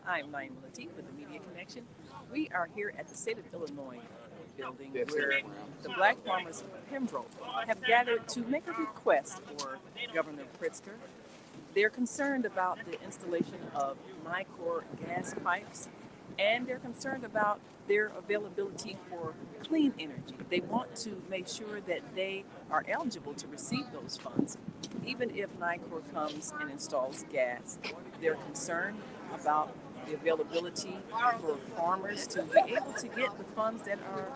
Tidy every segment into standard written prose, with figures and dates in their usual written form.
I'm Naima Latif with the Media Connection. We are here at the State of Illinois building where the Black farmers of Pembroke have gathered to make a request for Governor Pritzker. They're concerned about the installation of Nicor gas pipes, and they're concerned about their availability for clean energy. They want to make sure that they are eligible to receive those funds, even if Nicor comes and installs gas. They're concerned about the availability for farmers to be able to get the funds that are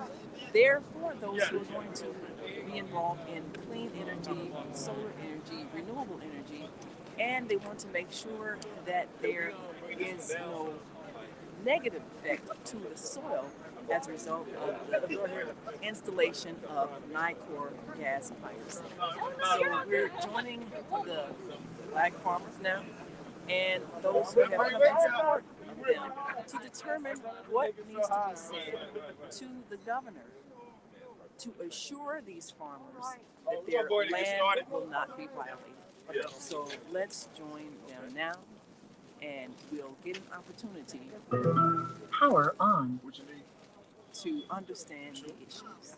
there for those who are going to be involved in clean energy, solar energy, renewable energy, and they want to make sure that there is no negative effect to the soil as a result of the installation of Nicor gas pipes. So we're joining the Black farmers now and those who have come in support of them to determine what needs to be said to the governor to assure these farmers that their land will not be violated. So let's join them now and we'll get an opportunity Power on. to understand the issues.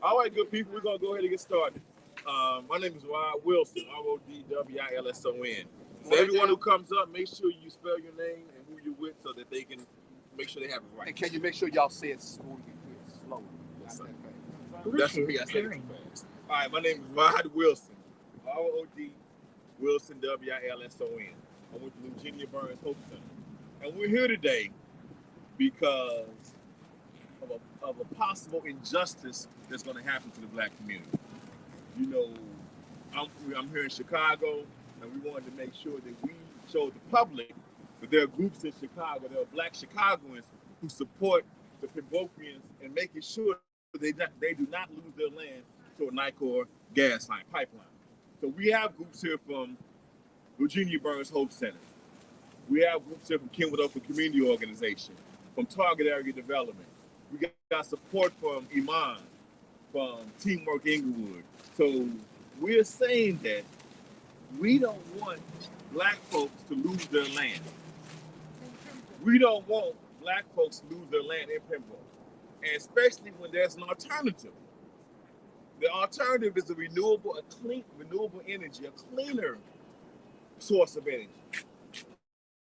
All right, good people, we're going to go ahead and get started. My name is Rod Wilson, Rodwilson. So everyone who comes up, make sure you spell your name and who you're with so that they can make sure they have it right. And can you make sure y'all say it slow? Yes, sir. That's what we got to say too fast. All right, my name is Rod Wilson, R-O-D Wilson, W-I-L-S-O-N. I'm with the Virginia Burns Hope Center. And we're here today because of a possible injustice that's going to happen to the Black community. You know, I'm here in Chicago, and we wanted to make sure that we showed the public that there are groups in Chicago, there are Black Chicagoans who support the Pembrokians and making sure they do not lose their land to a Nicor gas line pipeline. So we have groups here from Virginia Burns Hope Center. We have groups here from Kenwood Open Community Organization, from Target Area Development. We got support from Iman, from Teamwork Inglewood. So we're saying that we don't want Black folks to lose their land. We don't want Black folks to lose their land in Pembroke, and especially when there's an alternative. The alternative is a renewable energy, a cleaner source of energy.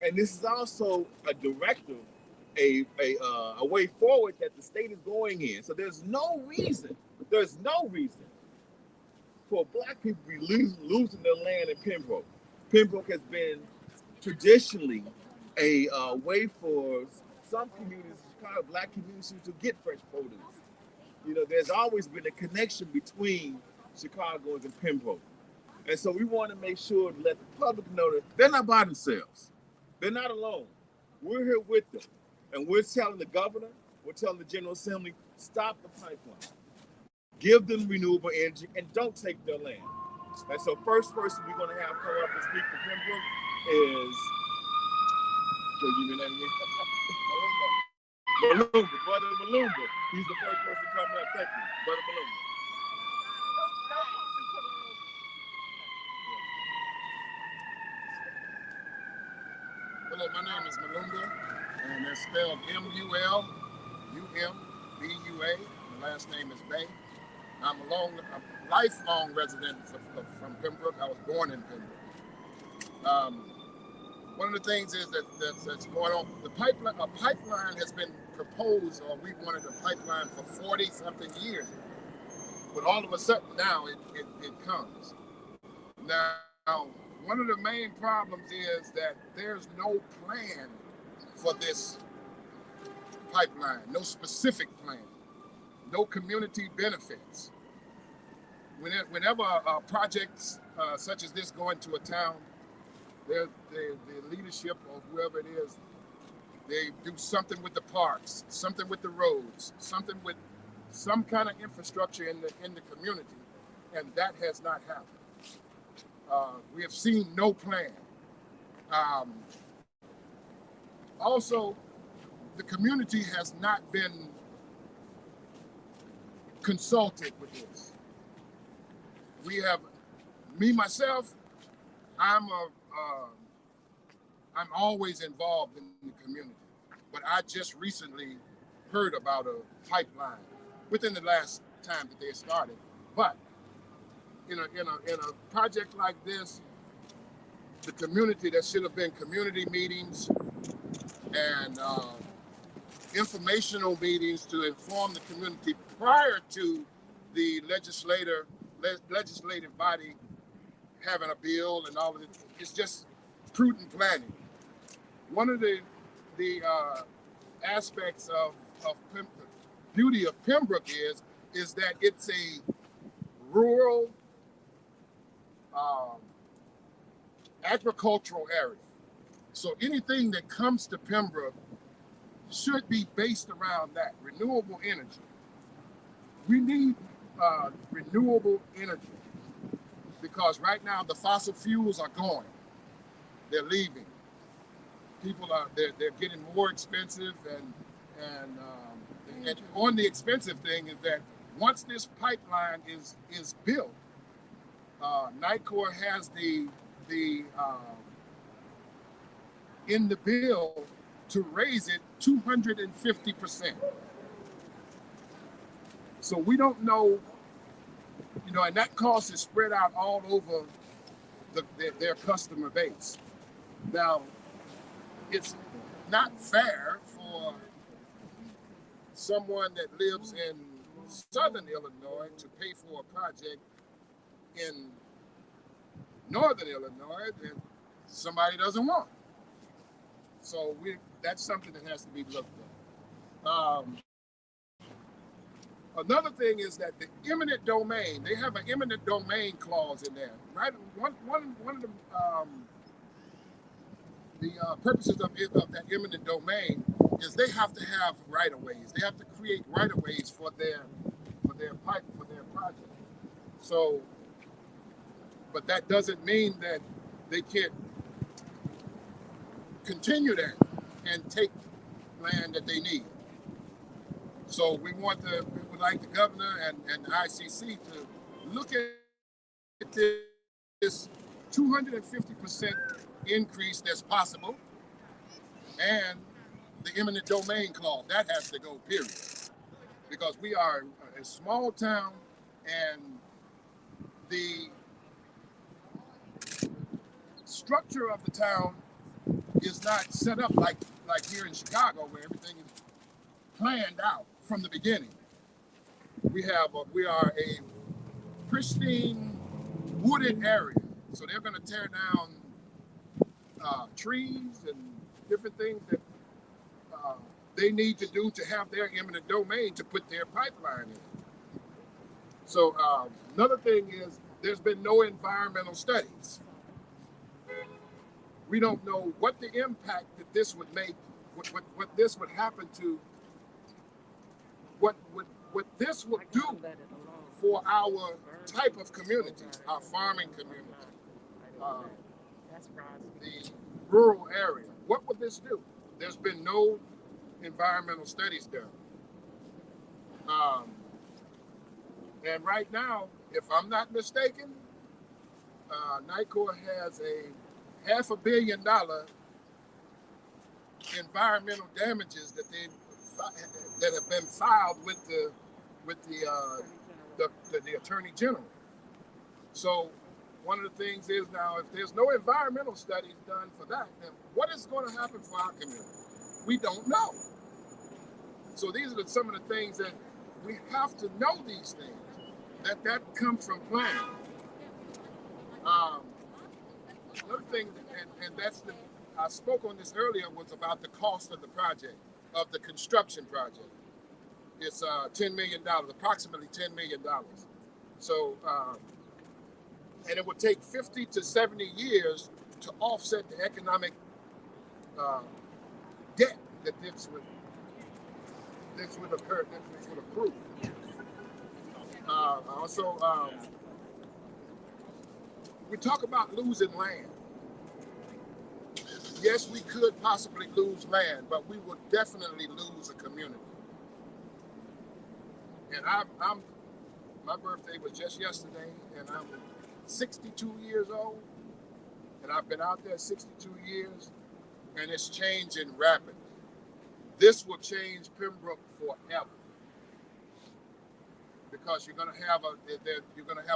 And this is also a directive, a way forward that the state is going in. So there's no reason for Black people to be losing their land in Pembroke. Pembroke has been traditionally a way for some communities, Black communities, to get fresh produce. You know, there's always been a connection between Chicagoans and Pembroke. And so we want to make sure to let the public know that they're not by themselves. They're not alone. We're here with them. And we're telling the governor, we're telling the General Assembly, stop the pipeline. Give them renewable energy and don't take their land. And so first person we're going to have come up and speak for Pembroke is, so give me that again. Malumba, Brother Malumba. He's the first person coming up. Thank you, Brother Malumba. Hello, my name is Malumba, and it's spelled M-U-L-U-M-B-U-A. My last name is Bay. I'm a lifelong resident from Pembroke. I was born in Pembroke. One of the things is that's going on. A pipeline has been proposed, or we wanted a pipeline for 40-something years. But all of a sudden now it comes. Now, one of the main problems is that there's no plan for this pipeline, no specific plan, no community benefits. Whenever projects such as this go into a town, the leadership or whoever it is, they do something with the parks, something with the roads, something with some kind of infrastructure in the community, and that has not happened. We have seen no plan. Also, the community has not been consulted with this. we have, me myself, I'm always involved in the community, but I just recently heard about a pipeline within the last time that they started. But in a project like this, the community, there should have been community meetings and informational meetings to inform the community prior to the legislative body having a bill and all of it. It's just prudent planning. One of the aspects of the beauty of Pembroke is that it's a rural agricultural area. So anything that comes to Pembroke should be based around that renewable energy. We need renewable energy because right now the fossil fuels are going. They're leaving. People are they're getting more expensive, and on the expensive thing is that once this pipeline is built, Nicor has the in the bill to raise it 250%. So we don't know, and that cost is spread out all over their customer base. Now, it's not fair for someone that lives in southern Illinois to pay for a project in northern Illinois that somebody doesn't want. So that's something that has to be looked at. Another thing is that the eminent domain, they have an eminent domain clause in there, right? One of the purposes of that eminent domain is they have to have right-of-ways. They have to create right-of-ways for their project. So, but that doesn't mean that they can't continue that and take land that they need. So we would like the governor and the ICC to look at this 250% increase that's possible, and the eminent domain clause, that has to go, period. Because we are a small town, and the structure of the town is not set up like here in Chicago, where everything is planned out from the beginning. We are a pristine wooded area, so they're going to tear down trees and different things that they need to do to have their eminent domain to put their pipeline in. So another thing is there's been no environmental studies. We don't know what the impact that this would make, what this would happen to, what this would do for our type of community, our farming community, the rural area. What would this do? There's been no environmental studies done. And right now, if I'm not mistaken, Nicor has a $500 million environmental damages that have been filed with the Attorney General. So one of the things is now, if there's no environmental studies done for that, then what is going to happen for our community? We don't know. So these are some of the things that we have to know these things. That comes from planning. Another thing, and I spoke on this earlier, was about the cost of the project, of the construction project. It's $10 million, approximately $10 million. So, and it would take 50 to 70 years to offset the economic debt that this would accrue. Also, we talk about losing land. Yes, we could possibly lose land, but we would definitely lose a community. And my birthday was just yesterday, and I'm 62 years old, and I've been out there 62 years, and it's changing rapidly. This will change Pembroke forever, because you're going to have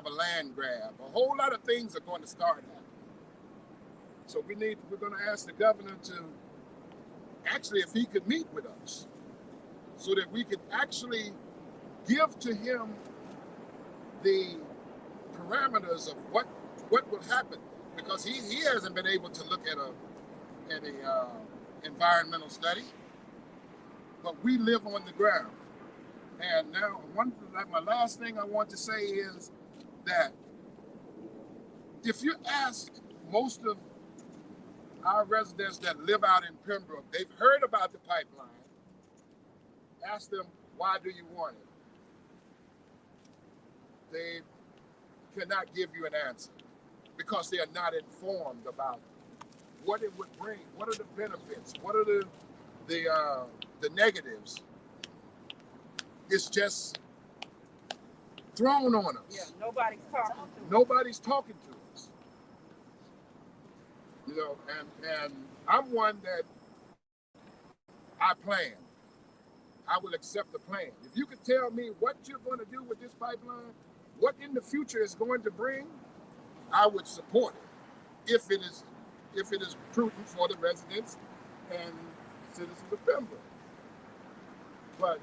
a land grab. A whole lot of things are going to start happening. So we're going to ask the governor to actually, if he could meet with us, so that we could actually give to him the parameters of what will happen, because he hasn't been able to look at a environmental study, but we live on the ground. And now, my last thing I want to say is that if you ask most of our residents that live out in Pembroke, they've heard about the pipeline. Ask them, why do you want it? They cannot give you an answer, because they are not informed about what it would bring, what are the benefits, what are the negatives. It's just thrown on us. Yeah, nobody's talking to us. Nobody's talking to us. You know, and I'm one that I plan. I will accept the plan. If you could tell me what you're going to do with this pipeline, what in the future is going to bring, I would support it if it is prudent for the residents and citizens of Pembroke. But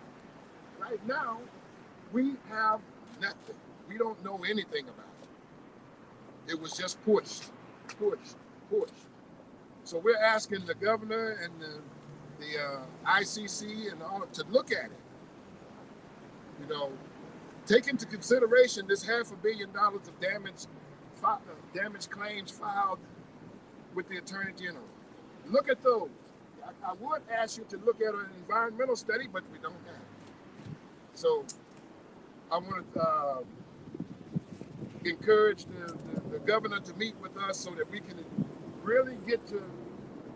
right now, we have nothing. We don't know anything about it. It was just pushed. So we're asking the governor and the ICC and all to look at it. You know, take into consideration this $500 million of damage claims filed with the Attorney General. Look at those. I would ask you to look at an environmental study, but we don't have it. So I want to encourage the governor to meet with us so that we can really get to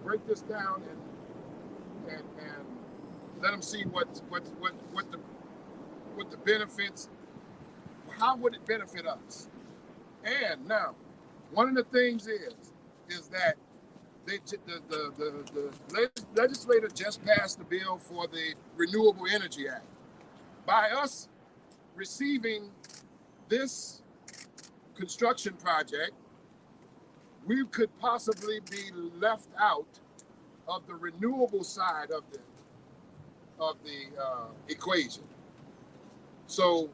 break this down and let them see what the benefits, how would it benefit us. And now, one of the things is that the legislature just passed the bill for the Renewable Energy Act. By us receiving this construction project, we could possibly be left out of the renewable side of the equation. So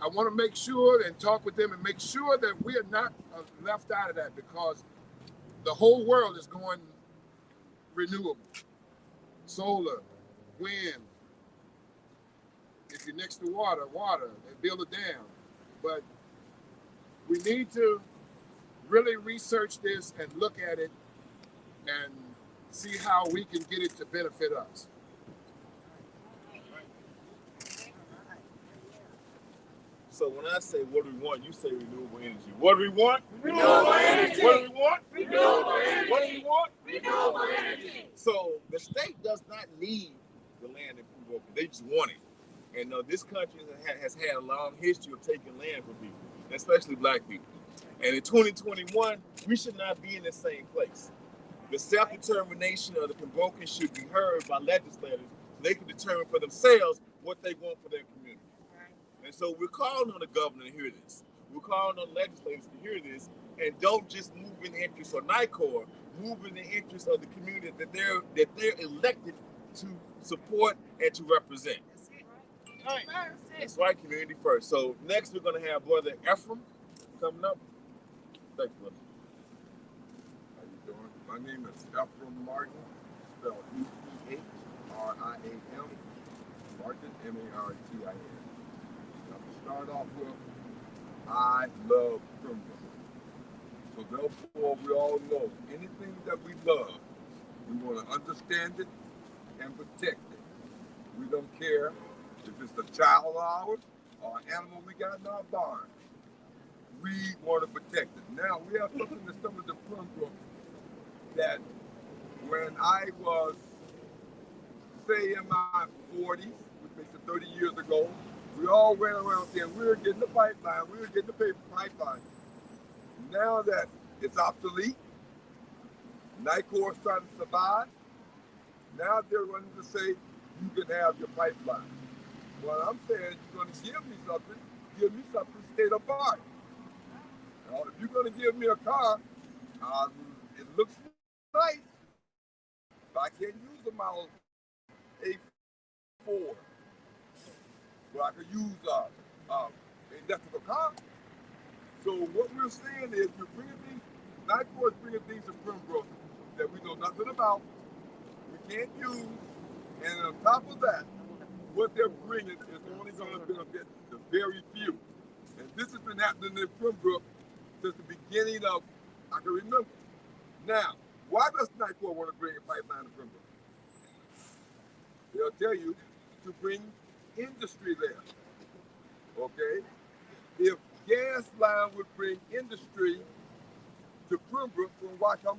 I want to make sure and talk with them and make sure that we are not left out of that, because the whole world is going renewable. Solar, wind. If you're next to water, they build a dam. But we need to really research this and look at it and see how we can get it to benefit us. So when I say what do we want, you say renewable energy. What do we want? Renewable energy. What do we want? Renewable energy. What do we want? Renewable energy. So the state does not need the land in Pembroke. They just want it. And this country has had a long history of taking land from people, especially black people. And in 2021, we should not be in the same place. The self-determination of the Pembrokans should be heard by legislators so they can determine for themselves what they want for their community. And so we're calling on the governor to hear this. We're calling on legislators to hear this, and don't just move in the interest of Nicor, move in the interest of the community that they're elected to support and to represent. Right. That's right, community first. So next we're going to have Brother Ephraim coming up. Thank you, brother. How you doing? My name is Ephraim Martin, spelled E-P-H-R-I-A-M, Martin, M-A-R-T-I-N. Now to start off with, I love Pembroke. So therefore, we all know anything that we love, we want to understand it and protect it. We don't care if it's a child of ours or an animal we got in our barn. We want to protect it. Now, we have something that's some of the Pembroke that when I was, say, in my 40s, which makes it 30 years ago, We all went around saying we were getting the pipeline, we were getting the paper pipeline. Now that it's obsolete, Nicor is trying to survive. Now they're running to say you can have your pipeline. Well, I'm saying you're going to give me something state of art. If you're going to give me a car, it looks nice, but I can't use a Model A4. But I can use an electrical car. So what we're saying is we're bringing things, Nicor is bringing things to Pembroke that we know nothing about, we can't use, and on top of that, what they're bringing is only going to benefit the very few. And this has been happening in Pembroke since the beginning of, I can remember. Now, why does Nicor want to bring a pipeline to Pembroke? They'll tell you to bring industry there, okay? If gas line would bring industry to Pembroke, then why come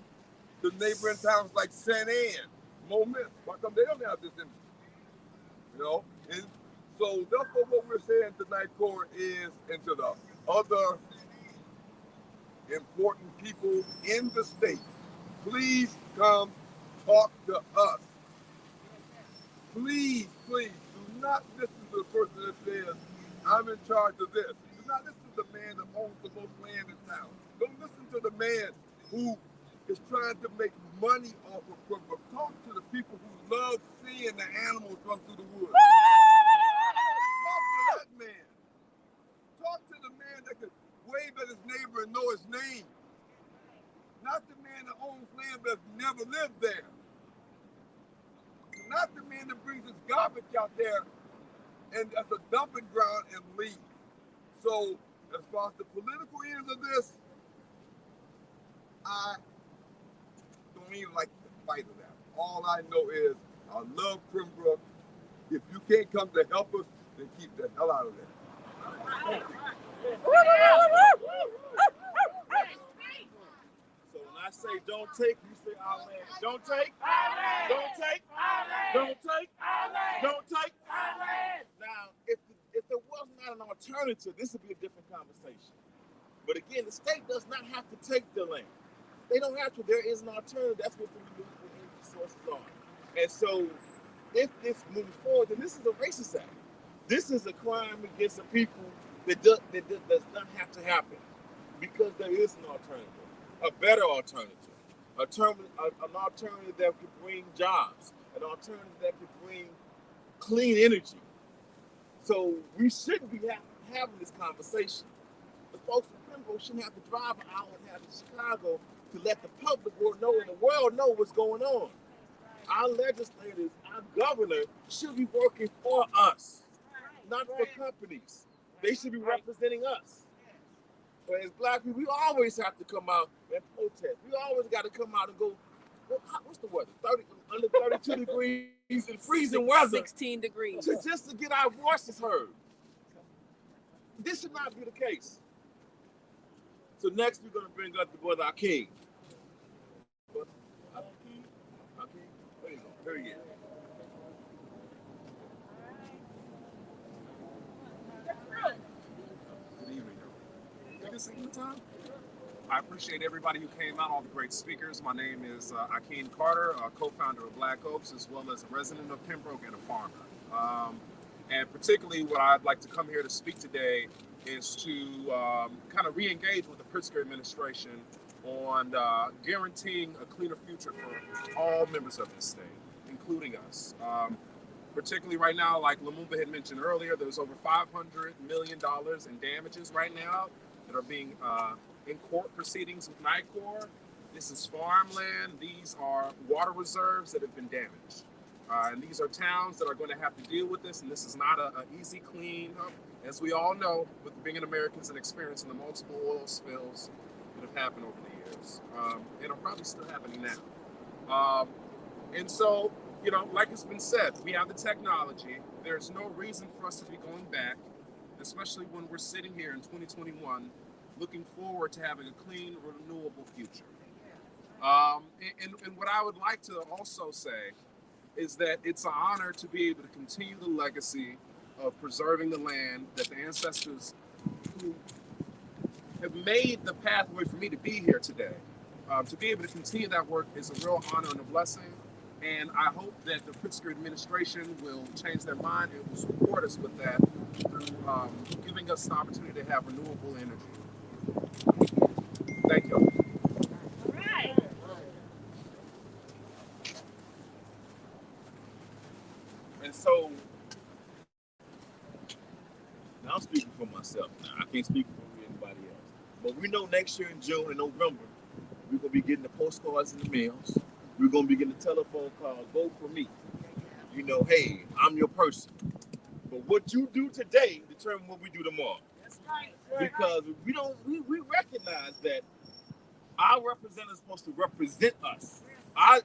the neighboring towns like St. Anne, Moment, why come they don't have this industry? You know, and so therefore what we're saying to Nicor is, and to the other important people in the state, please come talk to us. Please, please, do not listen to the person that says, I'm in charge of this. Do not listen to the man that owns the most land in town. Don't listen to the man who is trying to make money off of Pembroke. Talk to the people who love seeing the animals run through the woods. Talk to that man. Talk to the man that can wave at his neighbor and know his name. Not the man that owns land but has never lived there. Not the man that brings his garbage out there and as a dumping ground and leaves. So as far as the political ends of this, I don't even like the fight of that. All I know is I love Pembroke. If you can't come to help us, then keep the hell out of there. So when I say don't take, you say our land. Don't take, don't take, don't take, don't take. Now, if there was not an alternative, this would be a different conversation. But again, the state does not have to take the land. They don't have to. There is an alternative. That's what the renewable energy sources are. And so, if this moves forward, then this is a racist act. This is a crime against the people that does not have to happen, because there is an alternative, a better alternative, an alternative that could bring jobs, an alternative that could bring clean energy. So we shouldn't be having this conversation. The folks in Pembroke shouldn't have to drive an hour and a half to Chicago to let the public know and the world know what's going on. Our legislators, our governor should be working for us, not for companies. They should be representing us. But as Black people, we always have to come out and protest. We always got to come out and go, what's the weather? Under 32 degrees and freezing weather. 16 degrees. Just to get our voices heard. This should not be the case. So next we're going to bring up the brother Akin. Akin, there you go. There he is. Good evening. You can see the time? I appreciate everybody who came out, all the great speakers. My name is Akin Carter, co-founder of Black Oaks, as well as a resident of Pembroke and a farmer. And particularly what I'd like to come here to speak today is to kind of re-engage with the Pritzker administration on guaranteeing a cleaner future for all members of this state, including us. Particularly right now, like Lumumba had mentioned earlier, there's over $500 million in damages right now that are being in court proceedings with Nicor. This is farmland. These are water reserves that have been damaged. And these are towns that are going to have to deal with this, and this is not an easy clean up, as we all know, with being Americans and experiencing the multiple oil spills that have happened over the years, and are probably still happening now. And so, you know, like it's been said, we have the technology. There's no reason for us to be going back, especially when we're sitting here in 2021, looking forward to having a clean, renewable future. And what I would like to also say is that it's an honor to be able to continue the legacy of preserving the land that the ancestors who have made the pathway for me to be here today. To be able to continue that work is a real honor and a blessing. And I hope that the Pritzker administration will change their mind and will support us with that through giving us the opportunity to have renewable energy. Thank you. All right. And so, now I'm speaking for myself now. I can't speak for anybody else. But we know next year in June and November, we're going to be getting the postcards in the mails. We're going to be getting the telephone calls, vote for me. You know, hey, I'm your person. But what you do today determines what we do tomorrow. That's right. Because we recognize that our representatives are supposed to represent us.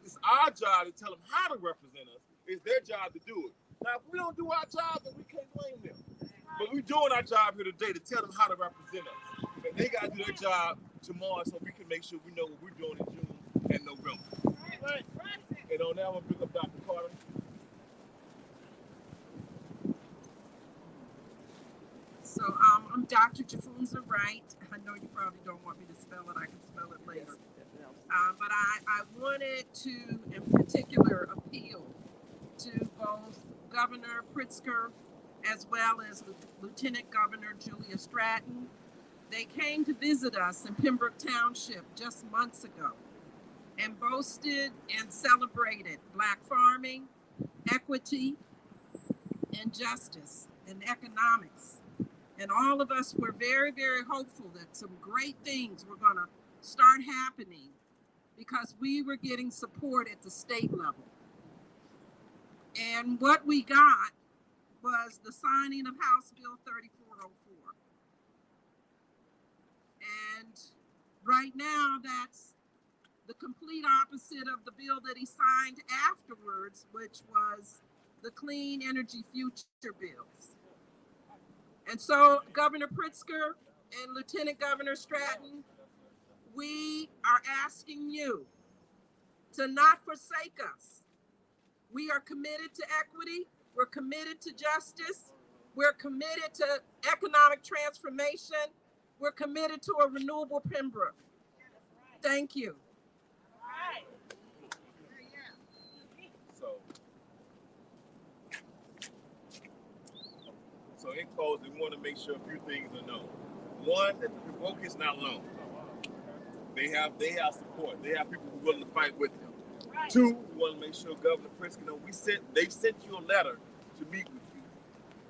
It's our job to tell them how to represent us. It's their job to do it. Now, if we don't do our job, then we can't blame them. But we're doing our job here today to tell them how to represent us. And they got to do their job tomorrow so we can make sure we know what we're doing in June and November. And on that, I'm going to bring up Dr. Carter. So I'm Dr. Jafunza Wright. I know you probably don't want me to spell it. I can spell it later. But I wanted to, in particular, appeal to both Governor Pritzker as well as Lieutenant Governor Julia Stratton. They came to visit us in Pembroke Township just months ago and boasted and celebrated Black farming, equity, and justice and economics. And all of us were very, very hopeful that some great things were going to start happening because we were getting support at the state level. And what we got was the signing of House Bill 3404. And right now, that's the complete opposite of the bill that he signed afterwards, which was the Clean Energy Future bills. And so Governor Pritzker and Lieutenant Governor Stratton, we are asking you to not forsake us. We are committed to equity. We're committed to justice. We're committed to economic transformation. We're committed to a renewable Pembroke. Thank you. So in closing, we want to make sure a few things are known. One, that the Pembroke is not alone. They have support. They have people who are willing to fight with them. Right. Two, we want to make sure Governor Pritzker knows they sent you a letter to meet with you,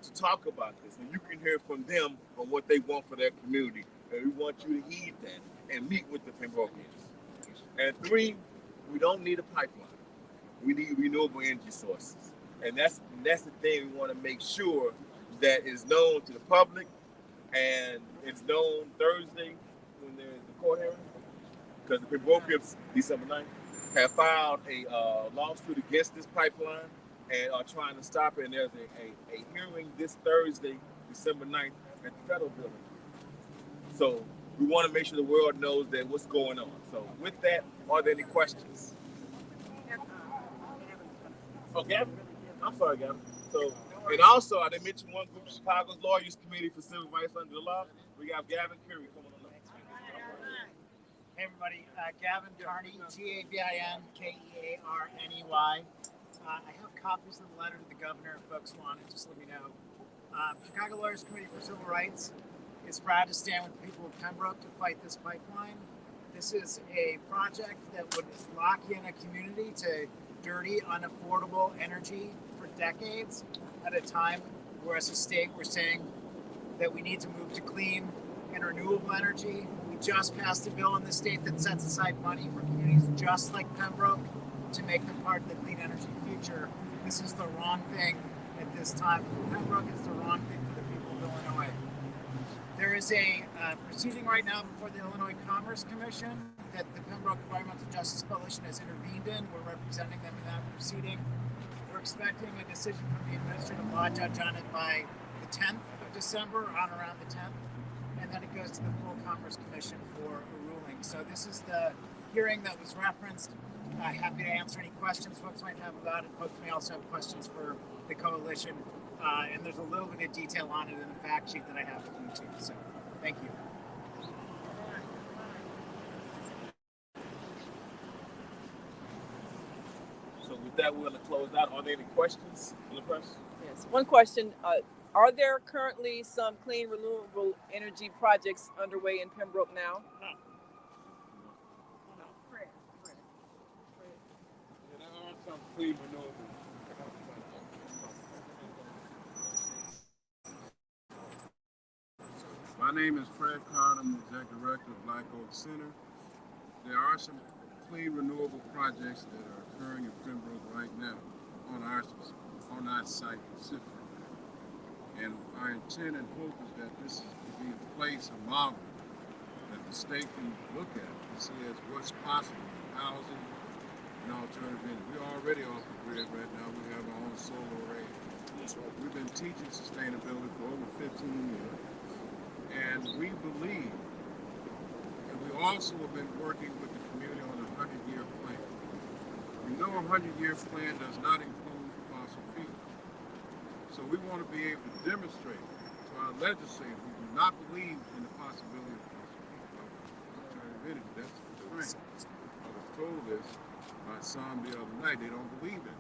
to talk about this, and you can hear from them on what they want for their community. And we want you to heed that and meet with the Pembrokians. And three, we don't need a pipeline. We need renewable energy sources. And that's the thing we want to make sure that is known to the public, and it's known Thursday when there's the court hearing, because the Pembrokians, December 9th, have filed a lawsuit against this pipeline and are trying to stop it. And there's a hearing this Thursday, December 9th, at the federal building. So we want to make sure the world knows that what's going on. So with that, are there any questions? Oh, Gavin? I'm sorry, Gavin. So, and also, I didn't mention one group, Chicago's Lawyers Committee for Civil Rights Under the Law. We got Gavin Curry coming on up. Hey everybody, Gavin Carney, T-A-V-I-N-K-E-A-R-N-E-Y. I have copies of the letter to the governor. If folks want it, just let me know. Chicago Lawyers Committee for Civil Rights is proud to stand with the people of Pembroke to fight this pipeline. This is a project that would lock in a community to dirty, unaffordable energy for decades at a time where as a state we're saying that we need to move to clean and renewable energy. We just passed a bill in the state that sets aside money for communities just like Pembroke to make them part of the clean energy future. This is the wrong thing at this time for Pembroke. It's the wrong thing for the people of Illinois. There is a proceeding right now before the Illinois Commerce Commission that the Pembroke Environmental Justice Coalition has intervened in. We're representing them in that proceeding. We're expecting a decision from the administrative law judge on it by the 10th of December, on around the 10th, and then it goes to the full Commerce Commission for a ruling. So this is the hearing that was referenced. Happy to answer any questions folks might have about it. Folks may also have questions for the coalition. And there's a little bit of detail on it in the fact sheet that I have with you too. So thank you. So with that, we're going to close out. Are there any questions from the press? Yes. One question. Are there currently some clean renewable energy projects underway in Pembroke now? No. Yeah, there are some clean renewable. My name is Fred Carter. I'm the Executive Director of Black Oak Center. There are some clean renewable projects that are occurring in Pembroke right now on our site specifically. And our intent and hope is that this is to be in place, a model that the state can look at and see as what's possible in housing and alternative energy. We're already off the grid right now. We have our own solar array. We've been teaching sustainability for over 15 years. And we believe, and we also have been working with the community on a 100-year plan. We know a 100-year plan does not include fossil fuels. So we want to be able to demonstrate to our legislators who do not believe in the possibility of alternative energy. That's the strength. I was told this by some the other night. They don't believe it.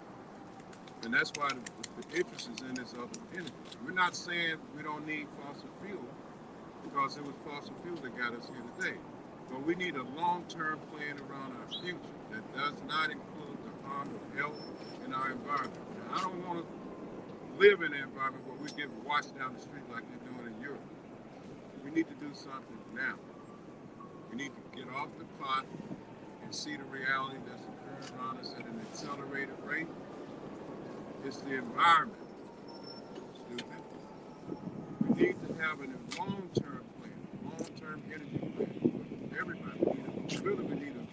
And that's why the interest is in this other energy. We're not saying we don't need fossil fuel, because it was fossil fuel that got us here today. But we need a long-term plan around our future that does not include the harm of health and our environment. Now, I don't want to live in an environment where we get washed down the street like they're doing in Europe. We need to do something now. We need to get off the clock and see the reality that's occurring around us at an accelerated rate. It's the environment. Stupid. We need to have a long-term plan, long-term energy plan for everybody. We need a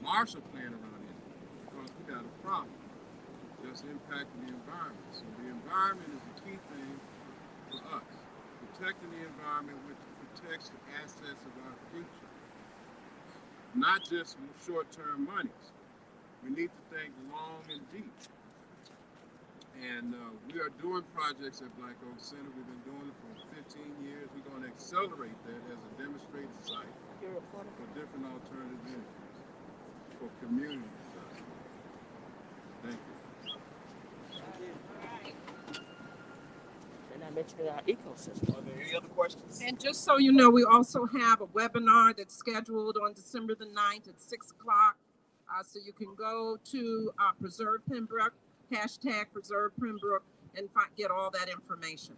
Marshall Plan around here because we got a problem that's impacting the environment. So the environment is the key thing for us. Protecting the environment, which protects the assets of our future. Not just short-term monies. We need to think long and deep. And we are doing projects at Black Oak Center. We've been doing it for 15 years. We're going to accelerate that as a demonstrated site for different alternative energies, for community stuff. Thank you. And I mentioned our ecosystem. Are there any other questions? And just so you know, we also have a webinar that's scheduled on December the 9th at 6 o'clock. So you can go to Preserve Pembroke, hashtag Preserve Pembroke, and get all that information.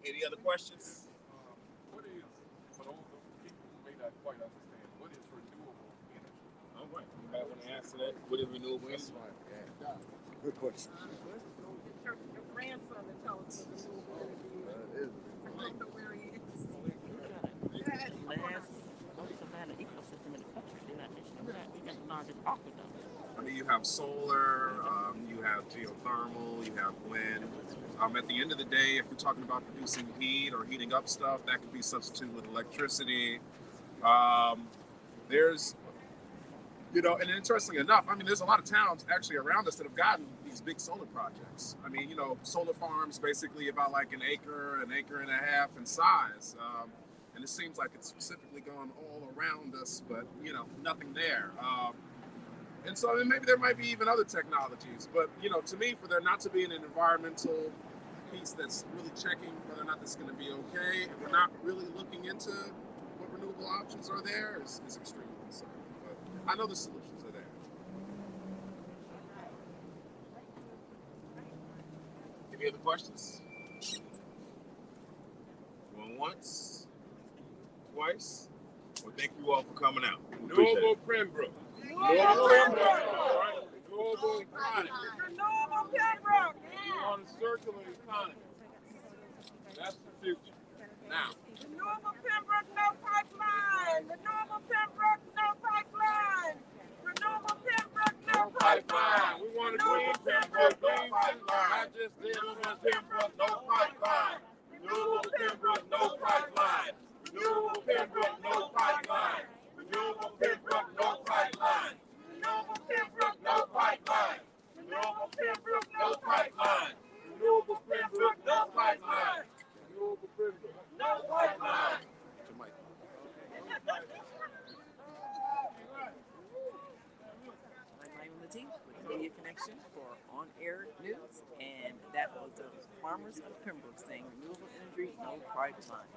Any other questions? What is, for those people who may not quite understand, what is renewable energy? All right. Anybody want to answer that? What is renewable energy? Good question. Your grandson that tells us what renewable energy is. I don't know where he is. Most of the ecosystem in the country. We got the largest aqueduct. I mean, you have solar, you have geothermal, you have wind. At the end of the day, if you're talking about producing heat or heating up stuff, that could be substituted with electricity. There's, and interestingly enough, I mean, there's a lot of towns actually around us that have gotten these big solar projects. I mean, solar farms basically about like an acre and a half in size. And it seems like it's specifically gone all around us, but, nothing there. And so maybe there might be even other technologies, but to me, for there not to be an environmental piece that's really checking whether or not this is going to be okay, and we're not really looking into what renewable options are there is extremely concerning. But I know the solutions are there. Any other questions? Going once, twice. Well, thank you all for coming out. Renewable Pembroke. Renewable Pembroke. All right. Renewable economy. Renewable Pembroke. On a circular economy. That's the future. Now. Renewable Pembroke, no pipeline. Renewable Pembroke, no pipeline. Renewable Pembroke, no pipeline. We want to green Pembroke, no pipeline. Not just renewable Pembroke, no pipeline. Renewable Pembroke, no pipeline. Renewable Pembroke, no pipeline. Renewable Pembroke, no pipeline. Renewable Pembroke, no pipeline. Renewable connection for on-air news, and that was the farmers of Pembroke saying renewable energy, no private line.